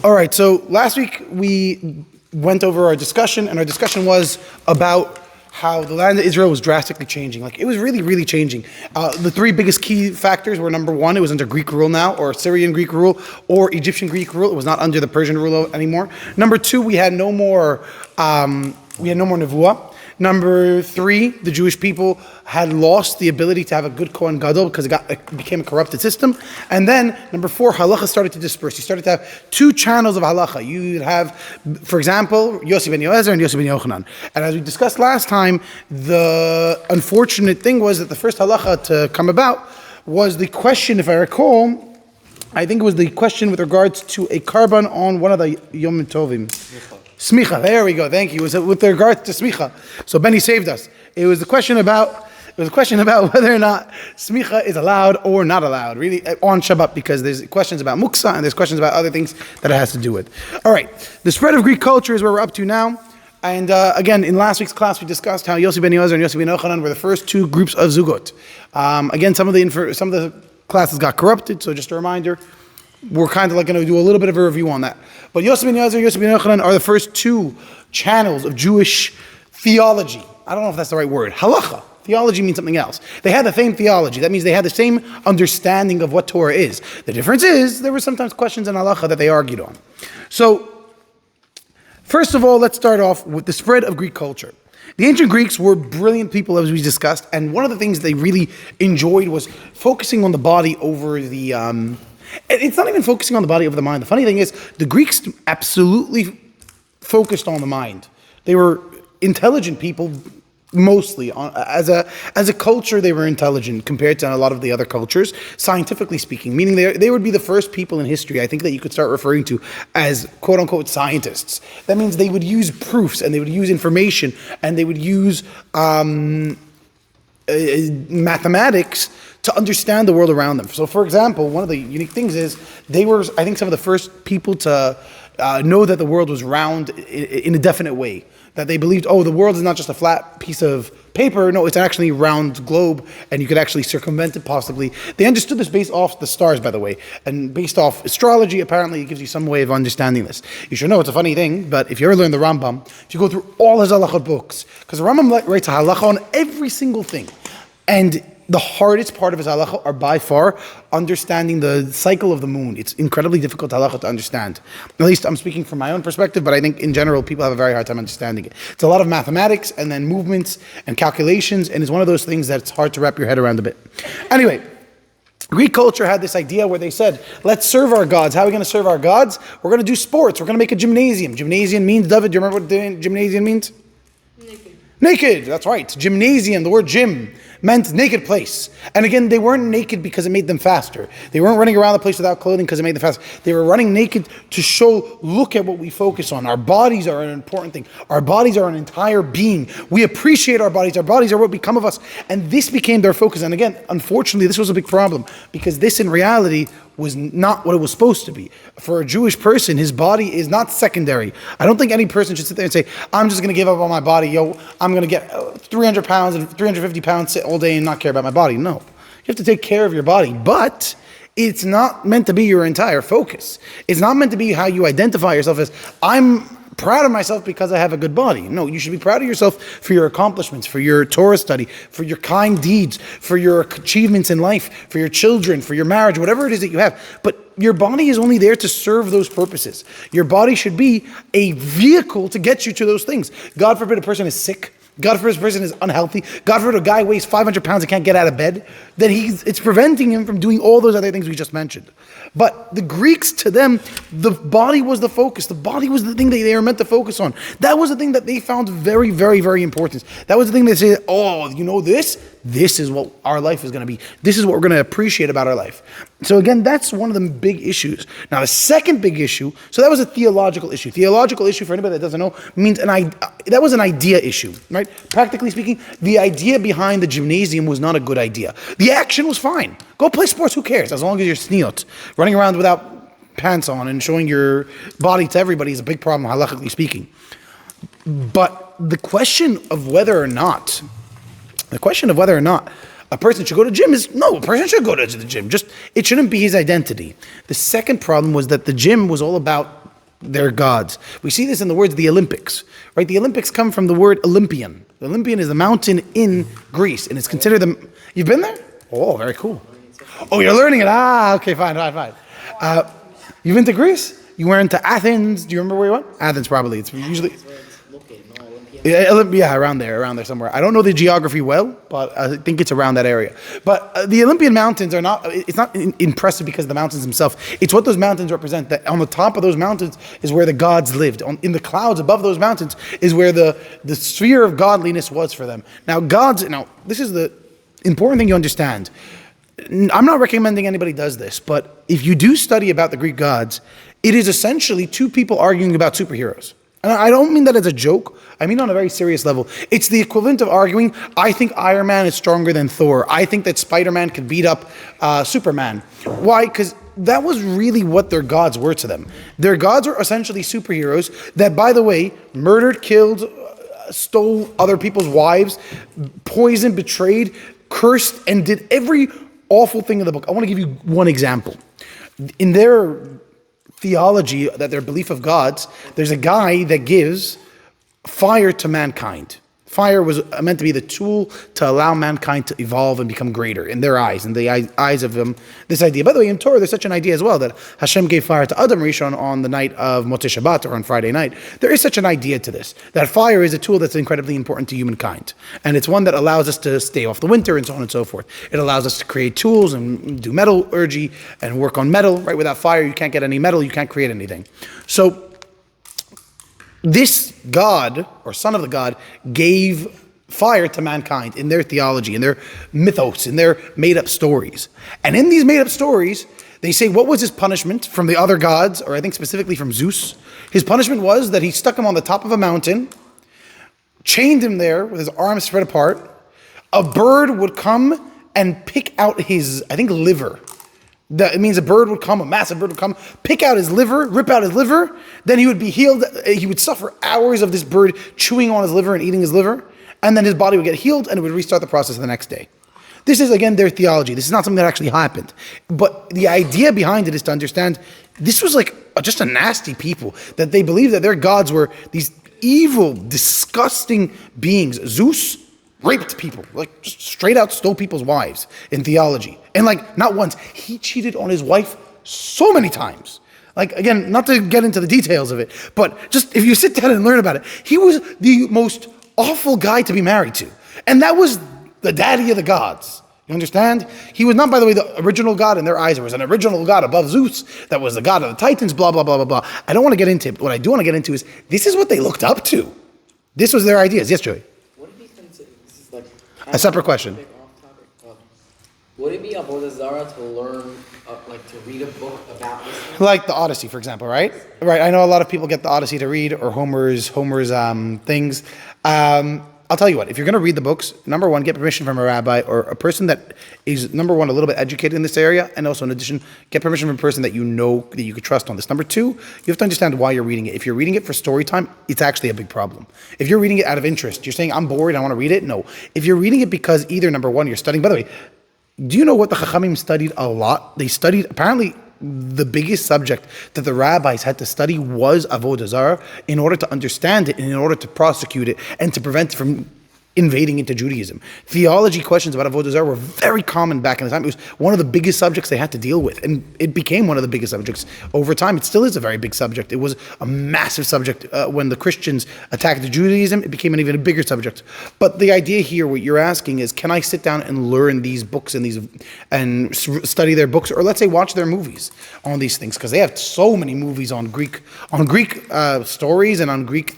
All right, so last week we went over our discussion, and our discussion was about how the land of Israel was drastically changing. Like, it was really, really changing. The three biggest key factors were, number one, it was under Greek rule now, or Syrian Greek rule, or Egyptian Greek rule. It was not under the Persian rule anymore. Number two, we had no more nevuah. Number three, the Jewish people had lost the ability to have a good Kohen Gadol because it became a corrupted system. And then, number four, halacha started to disperse. You started to have two channels of halacha. You'd have, for example, Yossi ben Yoezer and Yossi ben Yochanan. And as we discussed last time, the unfortunate thing was that the first halacha to come about was the question, if I recall, I think it was the question with regards to a karban on one of the Yom Tovim. Smicha, there we go, thank you. It was with regard to smicha. So Benny saved us. It was a question about whether or not smicha is allowed or not allowed, really, on Shabbat, because there's questions about muksa and there's questions about other things that it has to do with. All right, the spread of Greek culture is where we're up to now. And again, in last week's class, we discussed how Yossi ben Yoezer and Yossi ben Yochanan were the first two groups of zugot. Again, some of the classes got corrupted, so just a reminder, we're kind of like going to do a little bit of a review on that. But Yossi ben Yoezer and Yossi ben Yochanan are the first two channels of Jewish theology. I don't know if that's the right word. Halacha. Theology means something else. They had the same theology. That means they had the same understanding of what Torah is. The difference is there were sometimes questions in halacha that they argued on. So, first of all, let's start off with the spread of Greek culture. The ancient Greeks were brilliant people, as we discussed, and one of the things they really enjoyed was focusing on the body over the... It's not even focusing on the body over the mind. The funny thing is, the Greeks absolutely focused on the mind. They were intelligent people, mostly. As a culture, they were intelligent compared to a lot of the other cultures, scientifically speaking, meaning they would be the first people in history, I think, that you could start referring to as quote-unquote scientists. That means they would use proofs, and they would use information, and they would use mathematics to understand the world around them. So, for example, one of the unique things is they were, I think, some of the first people to know that the world was round in a definite way. That they believed, the world is not just a flat piece of paper. No, it's actually a round globe, and you could actually circumvent it possibly. They understood this based off the stars, by the way, and based off astrology. Apparently, it gives you some way of understanding this. You should know it's a funny thing, but if you ever learn the Rambam, if you go through all his halakha books, because the Rambam writes a halakha on every single thing, and the hardest part of his halakha are by far understanding the cycle of the moon. It's incredibly difficult halakha to understand. At least I'm speaking from my own perspective, but I think in general people have a very hard time understanding it. It's a lot of mathematics and then movements and calculations, and it's one of those things that's hard to wrap your head around a bit. Anyway, Greek culture had this idea where they said, let's serve our gods. How are we going to serve our gods? We're going to do sports. We're going to make a gymnasium. Gymnasium means, David, do you remember what the gymnasium means? Naked, that's right. Gymnasium, the word gym, meant naked place. And again, they weren't naked because it made them faster. They weren't running around the place without clothing because it made them faster. They were running naked to show, look at what we focus on. Our bodies are an important thing. Our bodies are an entire being. We appreciate our bodies. Our bodies are what become of us. And this became their focus. And again, unfortunately, this was a big problem because this in reality was not what it was supposed to be. For a Jewish person, his body is not secondary. I don't think any person should sit there and say, I'm just going to give up on my body. I'm going to get 300 pounds and 350 pounds, sit all day and not care about my body. No. You have to take care of your body. But it's not meant to be your entire focus. It's not meant to be how you identify yourself as, I'm proud of myself because I have a good body. No, you should be proud of yourself for your accomplishments, for your Torah study, for your kind deeds, for your achievements in life, for your children, for your marriage, whatever it is that you have. But your body is only there to serve those purposes. Your body should be a vehicle to get you to those things. God forbid a person is sick. God forbid a person is unhealthy. God forbid a guy weighs 500 pounds and can't get out of bed. Then it's preventing him from doing all those other things we just mentioned. But the Greeks, to them, the body was the focus. The body was the thing that they were meant to focus on. That was the thing that they found very, very, very important. That was the thing they said, this is what our life is going to be. This is what we're going to appreciate about our life. So again, that's one of the big issues. Now, the second big issue, so that was a theological issue. Theological issue, for anybody that doesn't know, means that was an idea issue, right? Practically speaking, the idea behind the gymnasium was not a good idea. The action was fine. Go play sports, who cares? As long as you're sneot. Running around without pants on and showing your body to everybody is a big problem, halachically speaking. But the question of whether or not a person should go to the gym is, no, a person should go to the gym. Just, it shouldn't be his identity. The second problem was that the gym was all about their gods. We see this in the words the Olympics, right? The Olympics come from the word Olympian. The Olympian is a mountain in Greece, and it's considered the... You've been there? Oh, very cool. Oh, you're learning it. Ah, okay, fine. You've been to Greece? You went to Athens. Do you remember where you went? Athens, probably. It's usually... Yeah, around there somewhere. I don't know the geography well, but I think it's around that area. But the Olympian mountains are not, it's not impressive because of the mountains themselves. It's what those mountains represent. That on the top of those mountains is where the gods lived. In the clouds above those mountains is where the sphere of godliness was for them. Now, this is the important thing you understand. I'm not recommending anybody does this, but if you do study about the Greek gods, it is essentially two people arguing about superheroes. And I don't mean that as a joke. I mean on a very serious level. It's the equivalent of arguing, I think Iron Man is stronger than Thor. I think that Spider-Man could beat up Superman. Why? Because that was really what their gods were to them. Their gods were essentially superheroes that, by the way, murdered, killed, stole other people's wives, poisoned, betrayed, cursed, and did every awful thing in the book. I want to give you one example. In their theology, that their belief of gods, there's a guy that gives fire to mankind. Fire was meant to be the tool to allow mankind to evolve and become greater in their eyes, in the eyes of this idea. By the way, in Torah, there's such an idea as well, that Hashem gave fire to Adam Rishon on the night of Motzei Shabbat, or on Friday night. There is such an idea to this, that fire is a tool that's incredibly important to humankind. And it's one that allows us to stay off the winter and so on and so forth. It allows us to create tools and do metallurgy and work on metal. Right? Without fire, you can't get any metal, you can't create anything. So this God, or son of the God, gave fire to mankind in their theology, in their mythos, in their made-up stories. And in these made-up stories, they say, what was his punishment from the other gods, or I think specifically from Zeus? His punishment was that he stuck him on the top of a mountain, chained him there with his arms spread apart. A bird would come and pick out his, I think, liver. It means a bird would come, a massive bird would come, pick out his liver, rip out his liver, then he would be healed. He would suffer hours of this bird chewing on his liver and eating his liver, and then his body would get healed and it would restart the process the next day. This is, again, their theology. This is not something that actually happened. But the idea behind it is to understand this was like just a nasty people, that they believed that their gods were these evil, disgusting beings. Zeus raped people, like just straight out stole people's wives in theology. And like not once, he cheated on his wife so many times. Like again, not to get into the details of it, but just if you sit down and learn about it, he was the most awful guy to be married to. And that was the daddy of the gods. You understand? He was not, by the way, the original God in their eyes. There was an original God above Zeus that was the God of the Titans, blah, blah, blah, blah, blah. I don't want to get into it, but what I do want to get into is this is what they looked up to. This was their ideas. Yes, Joey? A separate question. Would it be avodah zarah to learn, to read a book about this? Like the Odyssey, for example, right? Right. I know a lot of people get the Odyssey to read, or Homer's things. I'll tell you what. If you're going to read the books, number one, get permission from a rabbi or a person that is, number one, a little bit educated in this area, and also in addition, get permission from a person that you know that you could trust on this. Number two, you have to understand why you're reading it. If you're reading it for story time, it's actually a big problem. If you're reading it out of interest, you're saying, I'm bored, I want to read it. No. If you're reading it because either, number one, you're studying. By the way, do you know what the Chachamim studied a lot? They studied, apparently, the biggest subject that the rabbis had to study was Avodah Zarah in order to understand it and in order to prosecute it and to prevent it from invading into Judaism. Theology questions about Avodah Zarah were very common back in the time. It was one of the biggest subjects they had to deal with, and it became one of the biggest subjects over time. It still is a very big subject. It was a massive subject when the Christians attacked Judaism. It became an even bigger subject. But the idea here, what you're asking is, can I sit down and learn these books and study their books, or let's say watch their movies on these things, because they have so many movies on Greek stories and on Greek.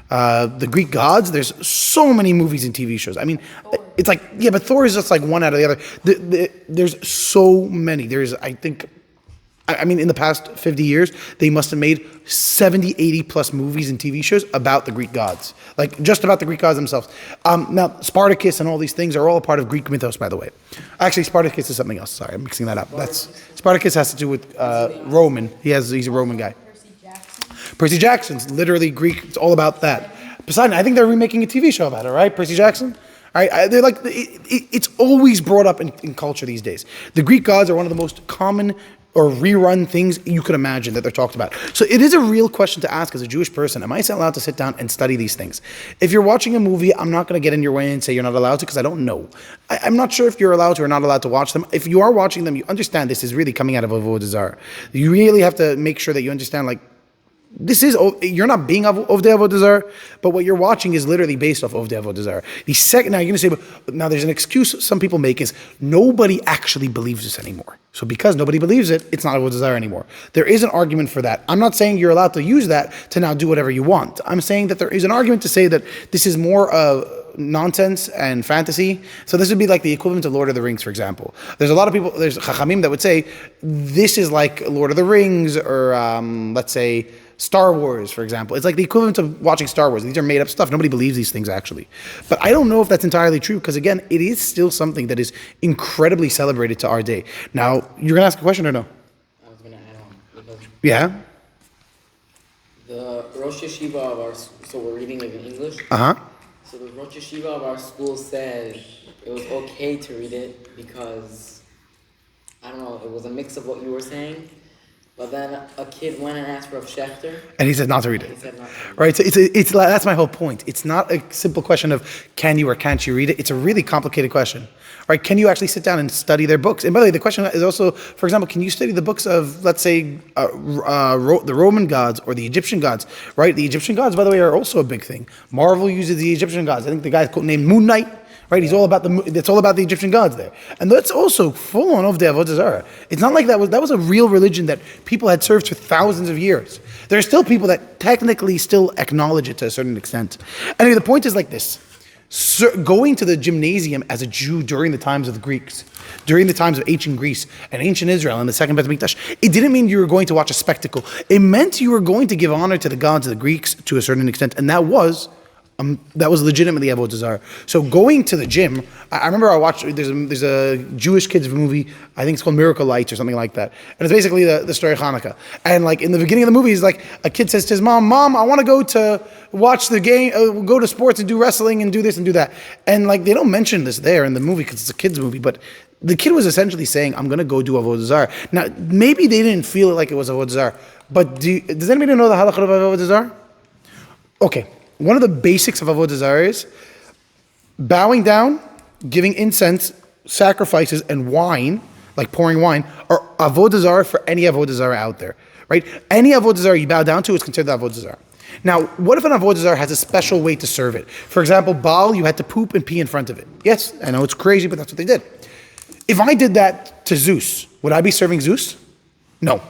The Greek gods, there's so many movies and TV shows. I mean, it's like, yeah, but Thor is just like one out of the other. There's so many. In the past 50 years, they must have made 70, 80 plus movies and TV shows about the Greek gods. Like, just about the Greek gods themselves. Now, Spartacus and all these things are all a part of Greek mythos, by the way. Actually, Spartacus is something else. Sorry, I'm mixing that up. Spartacus has to do with Roman. He's a Roman guy. Percy Jackson's literally Greek. It's all about that. Poseidon, I think they're remaking a TV show about it, right? Percy Jackson? All right, they're like, it's always brought up in culture these days. The Greek gods are one of the most common or rerun things you could imagine that they're talked about. So it is a real question to ask as a Jewish person. Am I allowed to sit down and study these things? If you're watching a movie, I'm not going to get in your way and say you're not allowed to because I don't know. I'm not sure if you're allowed to or not allowed to watch them. If you are watching them, you understand this is really coming out of Avodah Zarah. You really have to make sure that you understand, like, this is, you're not being of the Avodah Zarah, but what you're watching is literally based off of the Avodah Zarah. The second, now you're going to say, but now there's an excuse some people make is nobody actually believes this anymore. So because nobody believes it, it's not Avodah Zarah anymore. There is an argument for that. I'm not saying you're allowed to use that to now do whatever you want. I'm saying that there is an argument to say that this is more nonsense and fantasy. So this would be like the equivalent of Lord of the Rings, for example. There's a lot of people, there's Chachamim that would say this is like Lord of the Rings or let's say Star Wars, for example. It's like the equivalent of watching Star Wars. These are made up stuff. Nobody believes these things actually. But I don't know if that's entirely true because again, it is still something that is incredibly celebrated to our day. Now, you're going to ask a question or no? I was going to add on because Yeah? the Rosh Yeshiva of our, so we're reading it in English. Uh-huh. So the Rosh Yeshiva of our school said it was okay to read it because, I don't know, it was a mix of what you were saying. But then a kid went and asked Rav Schechter. And he said not to read He it. said not to read it. Right? So it's that's my whole point. It's not a simple question of can you or can't you read it. It's a really complicated question. Right? Can you actually sit down and study their books? And by the way, the question is also, for example, can you study the books of, let's say, the Roman gods or the Egyptian gods? Right? The Egyptian gods, by the way, are also a big thing. Marvel uses the Egyptian gods. I think the guy's named Moon Knight. Right, he's all about it's all about the Egyptian gods there, and that's also full on of the Avodah Zarah. It's not like that was a real religion that people had served for thousands of years. There are still people that technically still acknowledge it to a certain extent. Anyway, the point is like this: going to the gymnasium as a Jew during the times of the Greeks, during the times of ancient Greece and ancient Israel and the second Beit HaMikdash, it didn't mean you were going to watch a spectacle. It meant you were going to give honor to the gods of the Greeks to a certain extent, and that was legitimately Avodah Zarah. So going to the gym, I remember I watched, there's a Jewish kids movie, I think it's called Miracle Lights or something like that. And it's basically the story of Hanukkah. And like in the beginning of the movie, it's like a kid says to his mom, I want to go to watch the game, go to sports and do wrestling and do this and do that. And like they don't mention this there in the movie because it's a kid's movie, but the kid was essentially saying, I'm going to go do Avodah Zarah. Now, maybe they didn't feel it like it was Avodah Zarah, but does anybody know the halakha of Avodah Zarah? Okay. One of the basics of Avodah Zarah is bowing down, giving incense, sacrifices, and wine, like pouring wine, are Avodah Zarah for any Avodah Zarah out there, right? Any Avodah Zarah you bow down to is considered Avodah Zarah. Now, what if an Avodah Zarah has a special way to serve it? For example, Baal, you had to poop and pee in front of it. Yes, I know it's crazy, but that's what they did. If I did that to Zeus, would I be serving Zeus? No.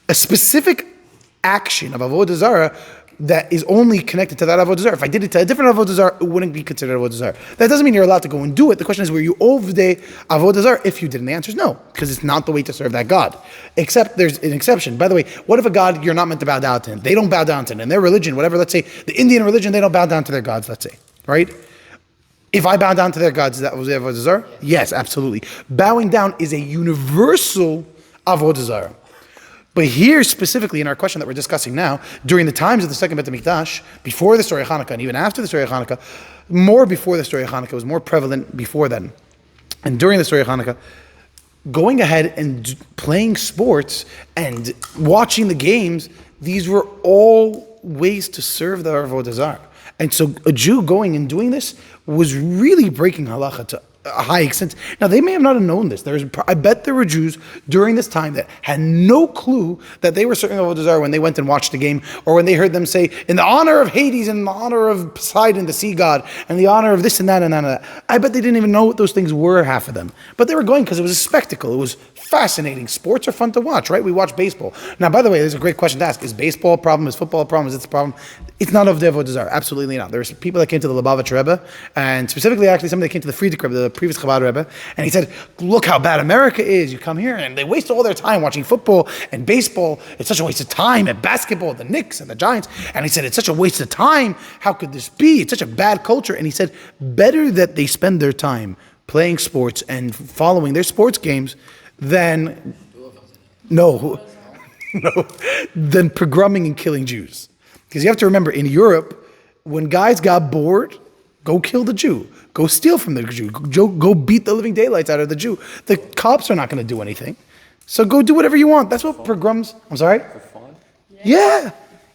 A specific action of Avodah Zarah that is only connected to that Avodah Zarah. If I did it to a different Avodah Zarah, it wouldn't be considered Avodah Zarah. That doesn't mean you're allowed to go and do it. The question is, were you over the Avodah Zarah if you did? And the answer is no, because it's not the way to serve that God. Except there's an exception. By the way, what if a God you're not meant to bow down to him? They don't bow down to him. In their religion, whatever, let's say, the Indian religion, they don't bow down to their gods, let's say, right? If I bow down to their gods, that was Avodah Zarah? Yes, absolutely. Bowing down is a universal Avodah Zarah. But here specifically in our question that we're discussing now, during the times of the second Beit HaMikdash, before the story of Hanukkah and even after the story of Hanukkah, more before the story of Hanukkah, it was more prevalent before then. And during the story of Hanukkah, going ahead and playing sports and watching the games, these were all ways to serve the Avodah Zarah. And so a Jew going and doing this was really breaking halacha to a high extent. Now, they may have not have known this. I bet there were Jews during this time that had no clue that they were serving Avodah Zarah when they went and watched the game, or when they heard them say, in the honor of Hades, and in the honor of Poseidon, the sea god, and the honor of this and that and that and that. I bet they didn't even know what those things were, half of them. But they were going because it was a spectacle. It was fascinating. Sports are fun to watch, right? We watch baseball. Now, by the way, there's a great question to ask. Is baseball a problem? Is football a problem? Is it a problem? It's not of the Avodah Zarah. Absolutely not. There's people that came to the Lubavitch Rebbe, and specifically, actually, somebody that came to the Frierdiker Rebbe, the previous Chabad Rebbe, and he said, look how bad America is. You come here, and they waste all their time watching football and baseball. It's such a waste of time. And basketball, the Knicks and the Giants. And he said, it's such a waste of time. How could this be? It's such a bad culture. And he said, better that they spend their time playing sports and following their sports games than, no, than pogromming and killing Jews. Because you have to remember, in Europe, when guys got bored, go kill the Jew. Go steal from the Jew. Go beat the living daylights out of the Jew. The cops are not going to do anything. So go do whatever you want. That's what pogroms. I'm sorry. For fun? Yeah,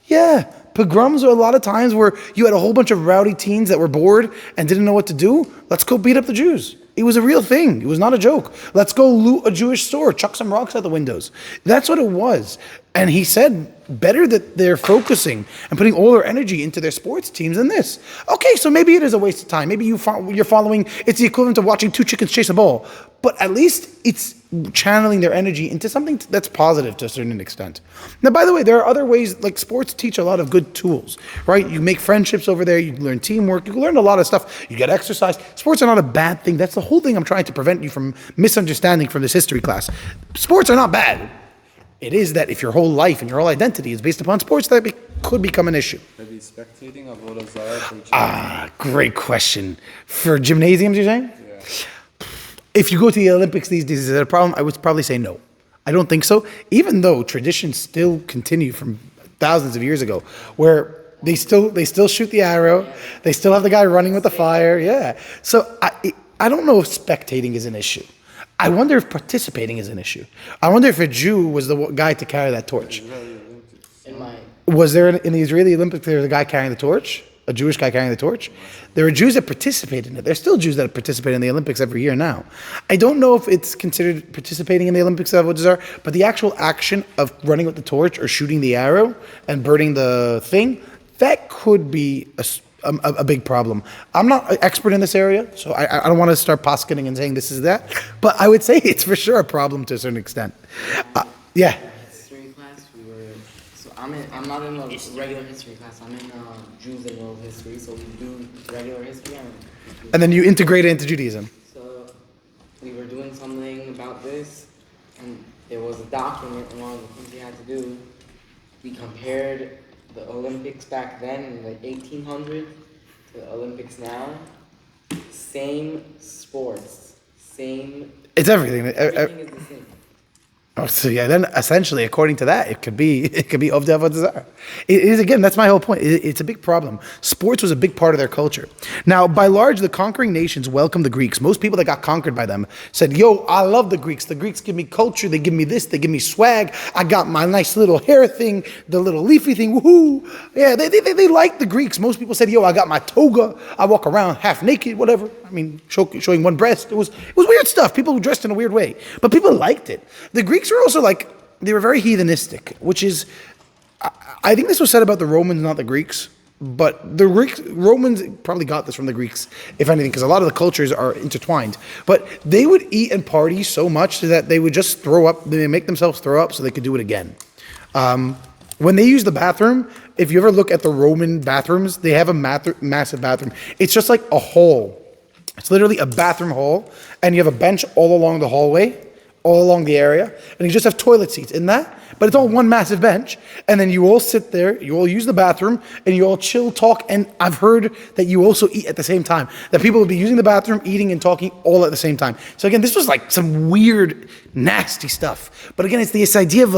yeah. Pogroms are a lot of times where you had a whole bunch of rowdy teens that were bored and didn't know what to do. Let's go beat up the Jews. It was a real thing. It was not a joke. Let's go loot a Jewish store, chuck some rocks out the windows. That's what it was. And he said, better that they're focusing and putting all their energy into their sports teams than this. Okay, so maybe it is a waste of time. Maybe you're following, it's the equivalent of watching two chickens chase a ball. But at least it's channeling their energy into something that's positive to a certain extent. Now, by the way, there are other ways, like sports teach a lot of good tools, right? You make friendships over there, you learn teamwork, you learn a lot of stuff, you get exercise. Sports are not a bad thing. That's the whole thing I'm trying to prevent you from misunderstanding from this history class. Sports are not bad. It is that if your whole life and your whole identity is based upon sports, that could become an issue. Maybe spectating Avodah Zarah for Ah, great question. For gymnasiums, you're saying? Yeah. If you go to the Olympics these days, is that a problem? I would probably say no. I don't think so. Even though traditions still continue from thousands of years ago, where they still shoot the arrow, they still have the guy running with the fire. Yeah. So I don't know if spectating is an issue. I wonder if participating is an issue. I wonder if a Jew was the guy to carry that torch. In my Was there in the Israeli Olympics, there was a guy carrying the torch? A Jewish guy carrying the torch? There are Jews that participate in it. There's still Jews that participate in the Olympics every year now. I don't know if it's considered participating in the Olympics of Avodah Zarah, but the actual action of running with the torch or shooting the arrow and burning the thing, that could be a big problem. I'm not an expert in this area, so I don't want to start posketing and saying this is that, but I would say it's for sure a problem to a certain extent. Yeah. history class, I'm not in a regular history class. I'm in Jews and world history, so we do regular history. And then you integrate it into Judaism. So we were doing something about this, and there was a document, and one of the things we had to do, we compared the Olympics back then in the 1800s to the Olympics now. Same sports, same. It's everything. Everything is the same. Oh, so yeah, then essentially, according to that, it could be of the Avodah Zarah. It is, again, that's my whole point. It's a big problem. Sports was a big part of their culture. Now, by large, the conquering nations welcomed the Greeks. Most people that got conquered by them said, yo, I love the Greeks. The Greeks give me culture. They give me this. They give me swag. I got my nice little hair thing, the little leafy thing. Woohoo. Yeah, they liked the Greeks. Most people said, yo, I got my toga. I walk around half naked, whatever. I mean, showing one breast. It was weird stuff. People dressed in a weird way. But people liked it. The Greeks were also they were very heathenistic, which is, I think this was said about the Romans, not the Greeks. But the Romans probably got this from the Greeks, if anything, because a lot of the cultures are intertwined. But they would eat and party so much that they would just throw up. They would make themselves throw up so they could do it again. When they use the bathroom, if you ever look at the Roman bathrooms, they have a massive bathroom. It's just like a hole. It's literally a bathroom hole, and you have a bench all along the hallway, all along the area, and you just have toilet seats in that, but it's all one massive bench, and then you all sit there, you all use the bathroom, and you all chill, talk, and I've heard that you also eat at the same time, that people would be using the bathroom, eating and talking all at the same time. So again, this was like some weird, nasty stuff. But again, it's this idea of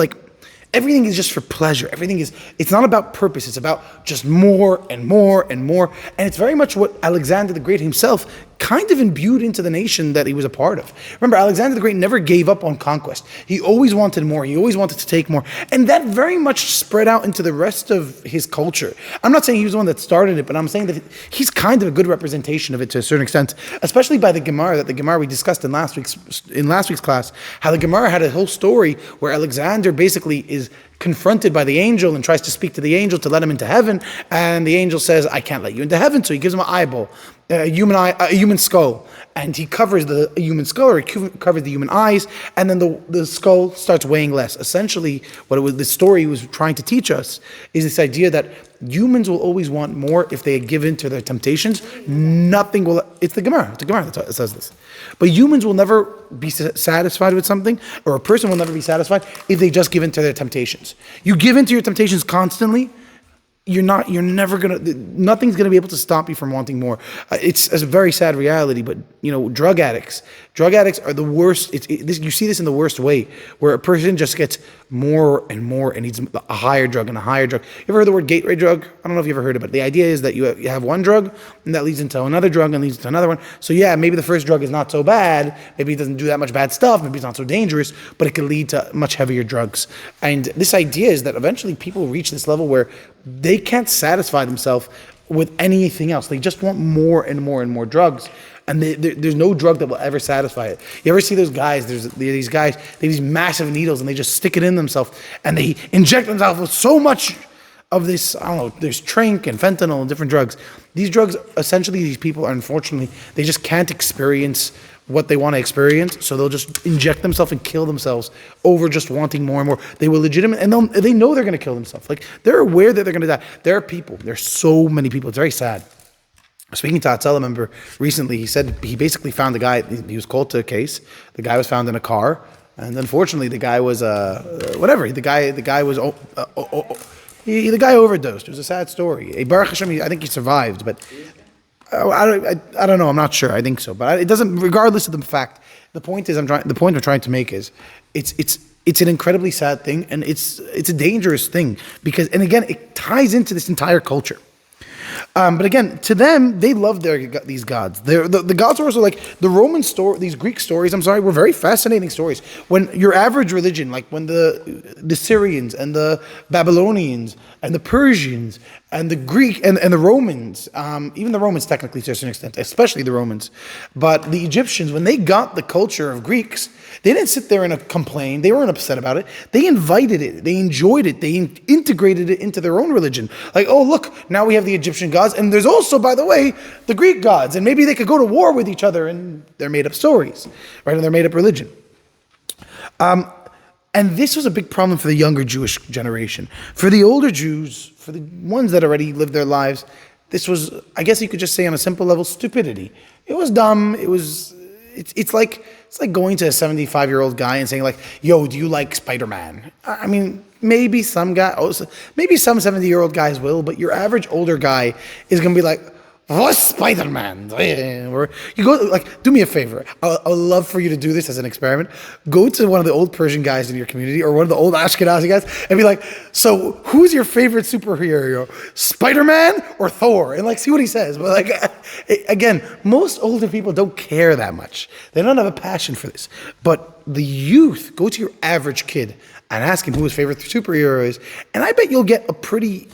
everything is just for pleasure. It's not about purpose. It's about just more and more and more. And it's very much what Alexander the Great himself kind of imbued into the nation that he was a part of. Remember, Alexander the Great never gave up on conquest. He always wanted more. He always wanted to take more. And that very much spread out into the rest of his culture. I'm not saying he was the one that started it, but I'm saying that he's kind of a good representation of it to a certain extent, especially by the Gemara, that the Gemara we discussed in last week's class, how the Gemara had a whole story where Alexander basically is confronted by the angel and tries to speak to the angel to let him into heaven, and the angel says, I can't let you into heaven, so he gives him an eyeball, a human skull, and he covers the human skull, or he covers the human eyes, and then the skull starts weighing less. Essentially, the story he was trying to teach us is this idea that humans will always want more if they give in to their temptations. Nothing will. It's the Gemara that says this. But humans will never be satisfied with something, or a person will never be satisfied if they just give in to their temptations. You give in to your temptations constantly, you're never gonna, nothing's gonna be able to stop you from wanting more. It's a very sad reality, but drug addicts are the worst. You see this in the worst way, where a person just gets more and more and needs a higher drug and a higher drug. You ever heard the word gateway drug? I don't know if you ever heard it, but the idea is that you have one drug and that leads into another drug and leads to another one. So yeah, maybe the first drug is not so bad, maybe it doesn't do that much bad stuff, maybe it's not so dangerous, but it can lead to much heavier drugs. And this idea is that eventually people reach this level where they can't satisfy themselves with anything else. They just want more and more and more drugs. And there's no drug that will ever satisfy it. You ever see those guys? These guys, they have these massive needles and they just stick it in themselves and they inject themselves with so much of this, I don't know, there's Trink and fentanyl and different drugs. These drugs, essentially, these people are, unfortunately, they just can't experience what they want to experience, so they'll just inject themselves and kill themselves over just wanting more and more. They will legitimate, and they know they're going to kill themselves. Like, they're aware that they're going to die. There are people, there's so many people, it's very sad. Speaking to Hatzel, I remember recently, he said he basically found a guy, he was called to a case, the guy was found in a car, and unfortunately the guy was, the guy overdosed. It was a sad story. Baruch Hashem, I think he survived, but I don't know. I'm not sure. I think so, but it doesn't. Regardless of the fact, the point I'm trying to make is, it's an incredibly sad thing, and it's a dangerous thing because, and again, it ties into this entire culture. But again, to them, they love these gods. The gods are also like the Roman story. These Greek stories, were very fascinating stories. When your average religion, like when the Syrians and the Babylonians and the Persians and the Greek and the Romans, even the Romans technically to a certain extent, especially the Romans, but the Egyptians, when they got the culture of Greeks, they didn't sit there and complain. They weren't upset about it. They invited it. They enjoyed it. They integrated it into their own religion. Like, oh, look, now we have the Egyptian gods. And there's also, by the way, the Greek gods. And maybe they could go to war with each other and they're made up stories, right? And they're made up religion. And this was a big problem for the younger Jewish generation. For the older Jews, for the ones that already lived their lives, this was, I guess you could just say on a simple level, stupidity. It was dumb. It's like going to a 75-year-old guy and saying like, yo, do you like Spider-Man? I mean, maybe some 70-year-old guys will, but your average older guy is going to be like, what's Spider-Man? Or you go, like, do me a favor. I would love for you to do this as an experiment. Go to one of the old Persian guys in your community or one of the old Ashkenazi guys and be like, so who's your favorite superhero? Spider-Man or Thor? And like, see what he says. But like, again, most older people don't care that much. They don't have a passion for this. But the youth, go to your average kid and ask him who his favorite superhero is. And I bet you'll get a pretty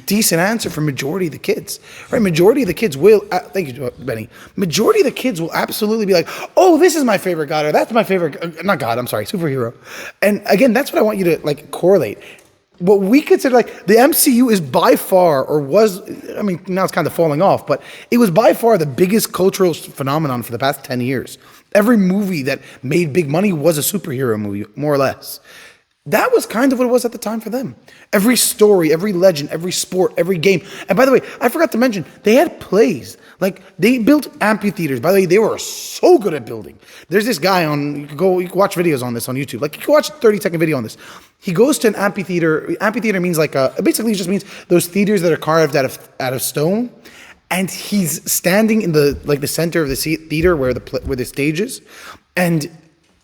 decent answer for majority of the kids, right? Majority of the kids will, thank you, Benny. Majority of the kids will absolutely be like, oh, this is my favorite god, or that's my favorite, not god, I'm sorry, superhero. And again, that's what I want you to like correlate. What we consider like the MCU is by far, or was, I mean, now it's kind of falling off, but it was by far the biggest cultural phenomenon for the past 10 years. Every movie that made big money was a superhero movie, more or less. That was kind of what it was at the time for them. Every story, every legend, every sport, every game. And by the way, I forgot to mention, they had plays. Like, they built amphitheaters. By the way, they were so good at building. There's this guy you can watch videos on this on YouTube. Like, you can watch a 30-second video on this. He goes to an amphitheater. Amphitheater means like, basically it just means those theaters that are carved out of stone. And he's standing in the center of the theater where the stage is. And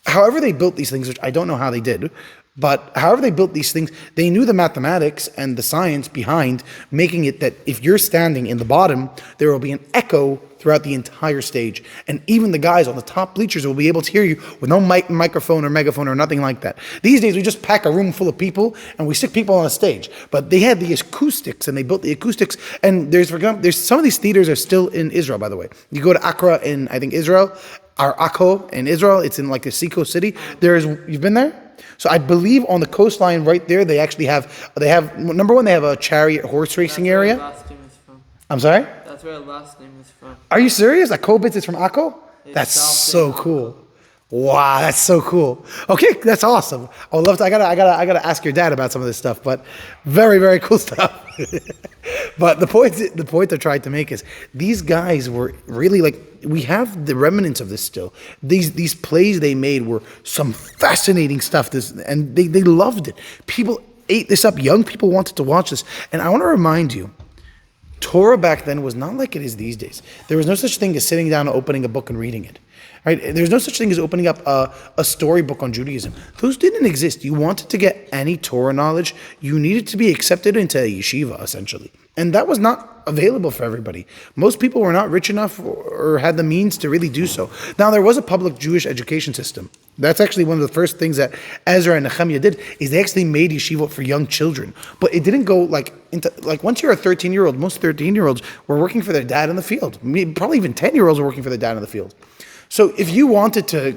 however they built these things, which I don't know how they did, but however they built these things, they knew the mathematics and the science behind making it that if you're standing in the bottom, there will be an echo throughout the entire stage. And even the guys on the top bleachers will be able to hear you with no microphone or megaphone or nothing like that. These days, we just pack a room full of people and we stick people on a stage. But they had the acoustics and they built the acoustics. And there's some of these theaters are still in Israel, by the way. You go to Accra in, I think, Israel, or Akko in Israel. It's in like a seacoast city. You've been there? So I believe on the coastline right there, they have number one, they have a chariot horse racing area. That's where the last name is from. I'm sorry? That's where the last name is from. Are you serious? Like Kobitz is from Akko? That's so cool. Wow, that's so cool. Okay, that's awesome. I would love to. I gotta ask your dad about some of this stuff, but very, very cool stuff. But the point they're trying to make is these guys were really like, we have the remnants of this still. These plays they made were some fascinating stuff. And they loved it. People ate this up. Young people wanted to watch this. And I want to remind you, Torah back then was not like it is these days. There was no such thing as sitting down and opening a book and reading it. Right? There's no such thing as opening up a storybook on Judaism. Those didn't exist. You wanted to get any Torah knowledge, you needed to be accepted into a yeshiva, essentially. And that was not available for everybody. Most people were not rich enough or had the means to really do so. Now, there was a public Jewish education system. That's actually one of the first things that Ezra and Nehemiah did, is they actually made yeshiva for young children. But it didn't go once you're a 13-year-old, most 13-year-olds were working for their dad in the field. Probably even 10-year-olds were working for their dad in the field. So if you wanted to,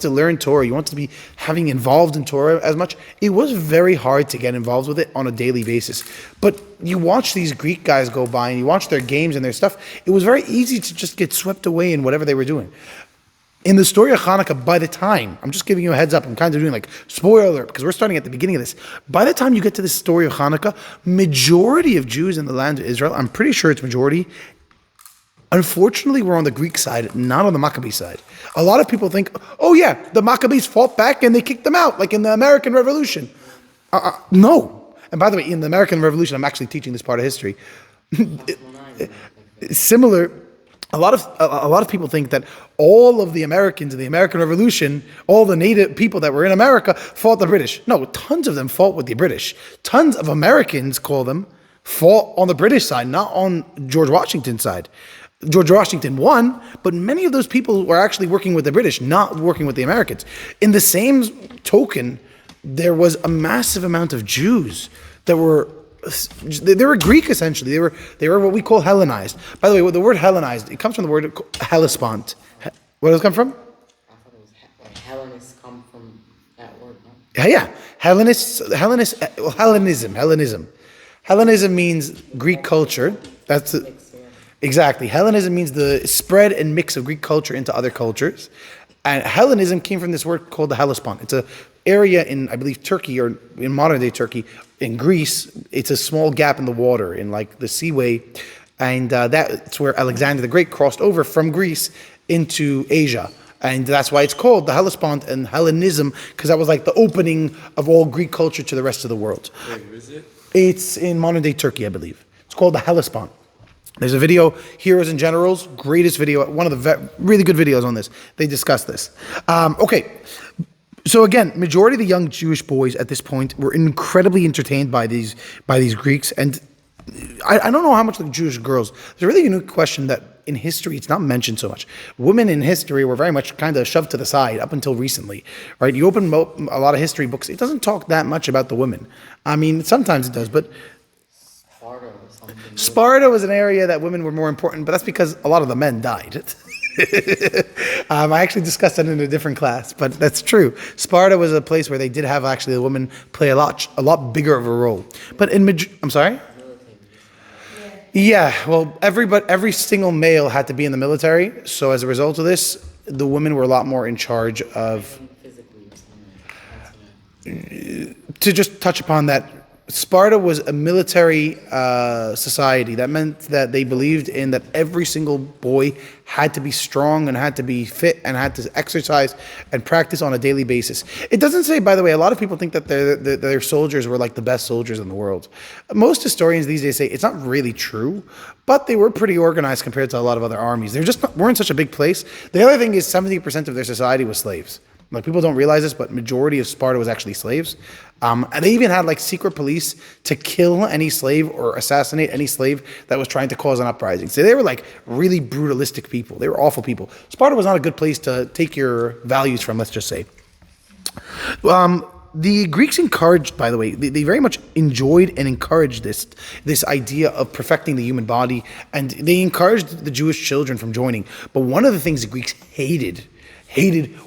learn Torah, you wanted to be having involved in Torah as much, it was very hard to get involved with it on a daily basis. But you watch these Greek guys go by and you watch their games and their stuff, it was very easy to just get swept away in whatever they were doing. In the story of Hanukkah, by the time, I'm just giving you a heads up, I'm kind of doing like spoiler alert, because we're starting at the beginning of this. By the time you get to this story of Hanukkah, majority of Jews in the land of Israel, I'm pretty sure it's majority, unfortunately, we're on the Greek side, not on the Maccabee side. A lot of people think, oh yeah, the Maccabees fought back and they kicked them out, like in the American Revolution. No. And by the way, in the American Revolution, I'm actually teaching this part of history. Similar, a lot of people think that all of the Americans in the American Revolution, all the native people that were in America, fought the British. No, tons of them fought with the British. Tons of Americans, call them, fought on the British side, not on George Washington's side. George Washington won, but many of those people were actually working with the British, not working with the Americans. In the same token, there was a massive amount of Jews that were Greek essentially. They were what we call Hellenized. By the way, the word Hellenized, it comes from the word Hellespont. Where does it come from? I thought it was Hellenists come from that word, no? Yeah. Hellenism. Hellenism means Greek culture. That's it. Exactly. Hellenism means the spread and mix of Greek culture into other cultures. And Hellenism came from this word called the Hellespont. It's an area in, I believe, Turkey, or in modern day Turkey. In Greece, it's a small gap in the water, in like the seaway. And that's where Alexander the Great crossed over from Greece into Asia. And that's why it's called the Hellespont and Hellenism, because that was like the opening of all Greek culture to the rest of the world. Wait, where is it? It's in modern day Turkey, I believe. It's called the Hellespont. There's a video, Heroes and Generals, greatest video, one of the really good videos on this. They discuss this. Okay, so again, majority of the young Jewish boys at this point were incredibly entertained by these Greeks. And I don't know how much the Jewish girls, there's a really unique question that in history, it's not mentioned so much. Women in history were very much kind of shoved to the side up until recently, right? You open a lot of history books, it doesn't talk that much about the women. I mean, sometimes it does, but Sparta was an area that women were more important, but that's because a lot of the men died. I actually discussed that in a different class, but that's true. Sparta was a place where they did have actually the women play a lot bigger of a role. But I'm sorry? Yeah, well, every single male had to be in the military, so as a result of this, the women were a lot more in charge of. To just touch upon that, Sparta was a military society. That meant that they believed in that every single boy had to be strong and had to be fit and had to exercise and practice on a daily basis. It doesn't say, by the way, a lot of people think that their soldiers were like the best soldiers in the world. Most historians these days say it's not really true, but they were pretty organized compared to a lot of other armies. They just weren't such a big place. The other thing is 70% of their society was slaves. Like, people don't realize this, but majority of Sparta was actually slaves. And they even had like secret police to kill any slave or assassinate any slave that was trying to cause an uprising. So they were like really brutalistic people. They were awful people. Sparta was not a good place to take your values from, let's just say. The Greeks encouraged, by the way, they very much enjoyed and encouraged this idea of perfecting the human body, and they encouraged the Jewish children from joining. But one of the things the Greeks hated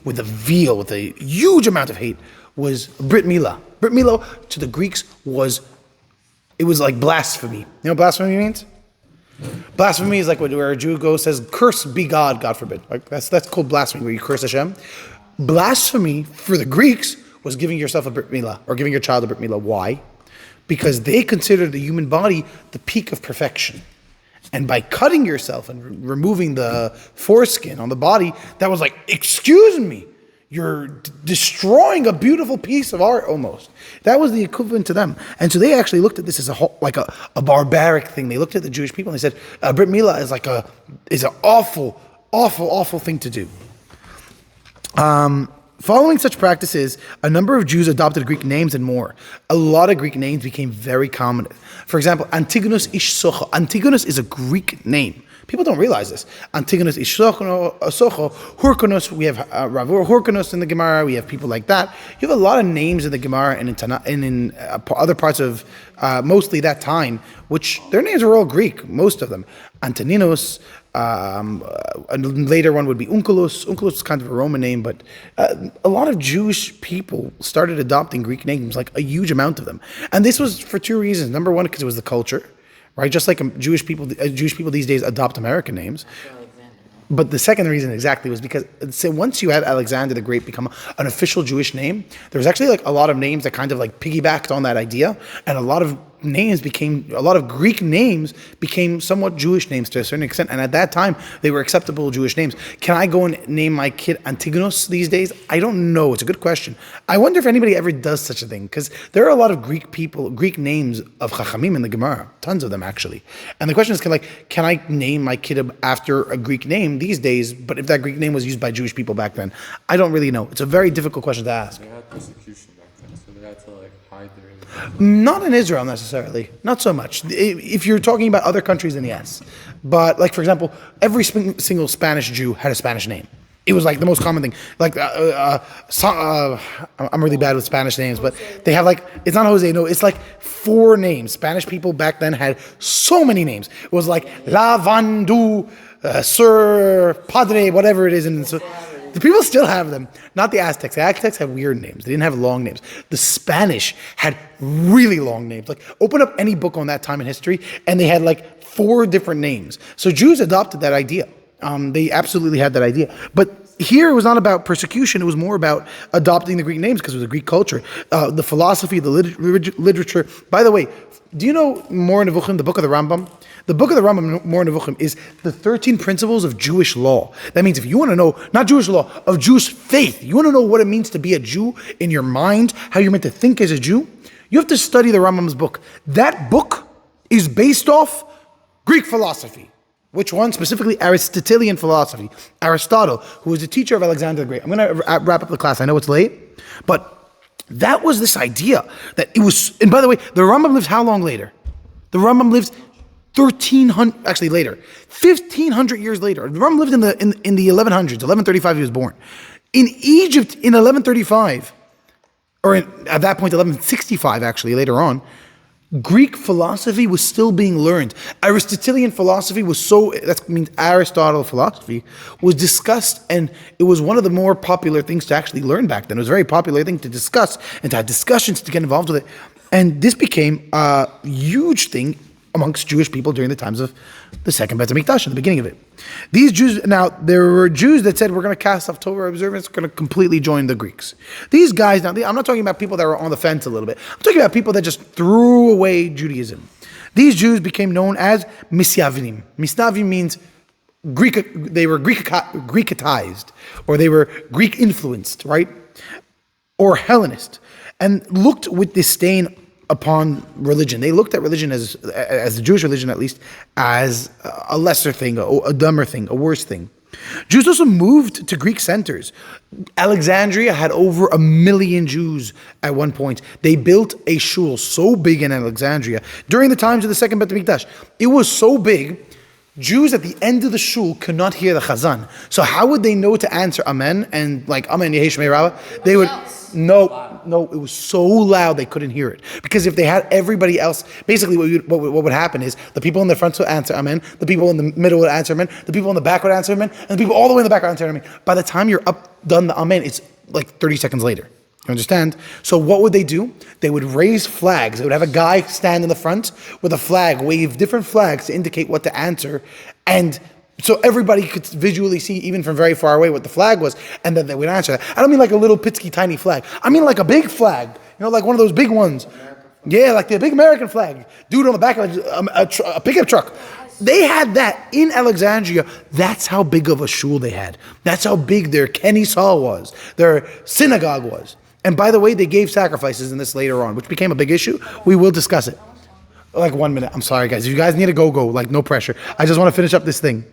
with a veal, with a huge amount of hate, was Brit Milah. Brit Milah to the Greeks was like blasphemy. You know what blasphemy means? Blasphemy is like where a Jew goes, says, "Cursed be God," God forbid. Like that's called blasphemy, where you curse Hashem. Blasphemy for the Greeks was giving yourself a Brit Milah, or giving your child a Brit Milah. Why? Because they considered the human body the peak of perfection. And by cutting yourself and removing the foreskin on the body, that was like, excuse me, You're destroying a beautiful piece of art almost. That was the equivalent to them. And so they actually looked at this as a barbaric thing. They looked at the Jewish people and they said, Brit Milah is an awful, awful, awful thing to do. Following such practices, a number of Jews adopted Greek names and more. A lot of Greek names became very common. For example, Antigonus Ish Socho. Antigonus is a Greek name. People don't realize this. Antigonus Ish Socho, Hyrcanus, we have Rav Hyrcanus in the Gemara, we have people like that. You have a lot of names in the Gemara and in other parts of mostly that time, which their names are all Greek, most of them. Antoninus, a later one would be Onkelos. Onkelos is kind of a Roman name, but a lot of Jewish people started adopting Greek names, like a huge amount of them. And this was for two reasons. Number one, because it was the culture, right? Just like Jewish people these days adopt American names. But the second reason exactly was because once you had Alexander the Great become an official Jewish name, there was actually like a lot of names that kind of like piggybacked on that idea, and a lot of Greek names became somewhat Jewish names to a certain extent, and at that time they were acceptable Jewish names. Can I go and name my kid Antigonus these days? I don't know. It's a good question. I wonder if anybody ever does such a thing, because there are a lot of Greek names of Chachamim in the Gemara, tons of them actually. And the question is, can I name my kid after a Greek name these days? But if that Greek name was used by Jewish people back then, I don't really know. It's a very difficult question to ask. They had persecution back then, so they had to like hide their identity. Not in Israel necessarily, not so much. If you're talking about other countries, then yes. But like for example, every single Spanish Jew had a Spanish name. It was like the most common thing. Like I'm really bad with Spanish names, but they have like, it's not Jose, no, it's like 4 names. Spanish people back then had so many names. It was like La Vandu, Sir, Padre, whatever it is, and so the people still have them. Not the Aztecs. The Aztecs had weird names. They didn't have long names. The Spanish had really long names. Like, open up any book on that time in history, and they had like 4 different names. So Jews adopted that idea. They absolutely had that idea. But here it was not about persecution. It was more about adopting the Greek names because it was a Greek culture. The philosophy, the literature. By the way, do you know Moreh Nevuchim, the book of the Rambam? The book of the Rambam, Moreh Nevuchim, is the 13 principles of Jewish law. That means if you want to know, not Jewish law, of Jewish faith, you want to know what it means to be a Jew in your mind, how you're meant to think as a Jew, you have to study the Rambam's book. That book is based off Greek philosophy. Which one? Specifically Aristotelian philosophy. Aristotle, who was the teacher of Alexander the Great. I'm going to wrap up the class. I know it's late, but that was this idea that it was, and by the way, the Rambam lived how long later? The Rambam lived 1,300, actually later, 1,500 years later. The Rambam lived in the 1100s, 1135 he was born. In Egypt in 1135, or at that point 1165 actually, later on, Greek philosophy was still being learned. Aristotelian philosophy was that means Aristotle philosophy was discussed, and it was one of the more popular things to actually learn back then. It was a very popular thing to discuss and to have discussions to get involved with it. And this became a huge thing amongst Jewish people during the times of the second Beit HaMikdash, at the beginning of it. These Jews, now there were Jews that said we're going to cast off Torah observance, we're going to completely join the Greeks. These guys, now I'm not talking about people that were on the fence a little bit, I'm talking about people that just threw away Judaism. These Jews became known as Misyavnim. Misyavnim means Greek, they were Greekatized, or they were Greek influenced, right? Or Hellenist, and looked with disdain upon religion. They looked at religion as the Jewish religion at least, as a lesser thing, a dumber thing, a worse thing. Jews also moved to Greek centers. Alexandria had over 1 million Jews at one point. They built a shul so big in Alexandria during the times of the second Beit HaMikdash. It was so big, Jews at the end of the shul could not hear the chazan. So how would they know to answer Amen and like Amen Yehi Shmei Rabbah? They would, no, it was so loud they couldn't hear it. Because if they had everybody else, basically what would happen is the people in the front would answer Amen, the people in the middle would answer Amen, the people in the back would answer Amen, and the people all the way in the back would answer Amen. By the time you're done the Amen, it's like 30 seconds later. You understand? So what would they do? They would raise flags. They would have a guy stand in the front with a flag, wave different flags to indicate what to answer. And so everybody could visually see, even from very far away, what the flag was, and then they would answer that. I don't mean like a little pitsky tiny flag. I mean like a big flag. You know, like one of those big ones. Yeah, like the big American flag. Dude on the back of a pickup truck. they had that in Alexandria. That's how big of a shul they had. That's how big their Kenisah was, their synagogue was. And by the way, they gave sacrifices in this later on, which became a big issue. We will discuss it. Like 1 minute. I'm sorry, guys. If you guys need to go. Like, no pressure. I just want to finish up this thing.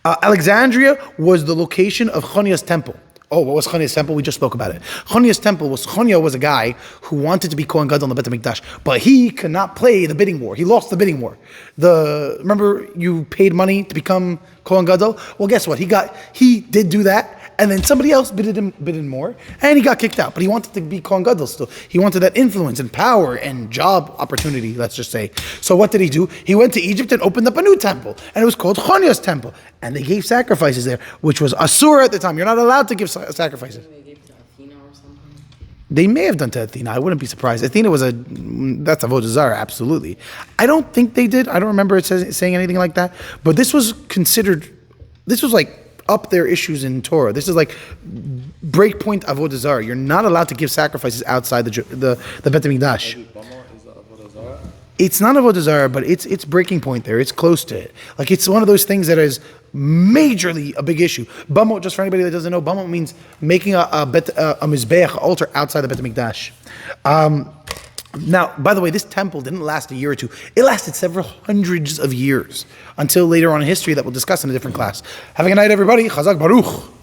Alexandria was the location of Chonia's temple. Oh, what was Chonia's temple? We just spoke about it. Chonia's temple was, Chonia was a guy who wanted to be Kohen Gadol in the Bet HaMikdash, but he could not play the bidding war. He lost the bidding war. Remember you paid money to become Kohen Gadol? Well, guess what? He did do that, and then somebody else bid him more, and he got kicked out. But he wanted to be Kohen Gadol still. He wanted that influence and power and job opportunity, let's just say. So what did he do? He went to Egypt and opened up a new temple, and it was called Chonia's temple. And they gave sacrifices there, which was Asur at the time. You're not allowed to give sacrifices. They gave to Athena or something. They may have done to Athena. I wouldn't be surprised. Athena that's Avodah Zarah, absolutely. I don't think they did. I don't remember it saying anything like that. But this was like up their issues in Torah. This is like breakpoint Avodah Zarah. You're not allowed to give sacrifices outside the Bet HaMikdash. Maybe Bama is a Avodah Zarah. It's not Avodah Zarah, but it's breaking point there. It's close to it. Like, it's one of those things that is majorly a big issue. Bamot, just for anybody that doesn't know, Bamot means making a mizbeach, altar outside the Bet HaMikdash. Now, by the way, this temple didn't last a year or two. It lasted several hundreds of years until later on in history that we'll discuss in a different class. Have a good night, everybody. Chazak Baruch.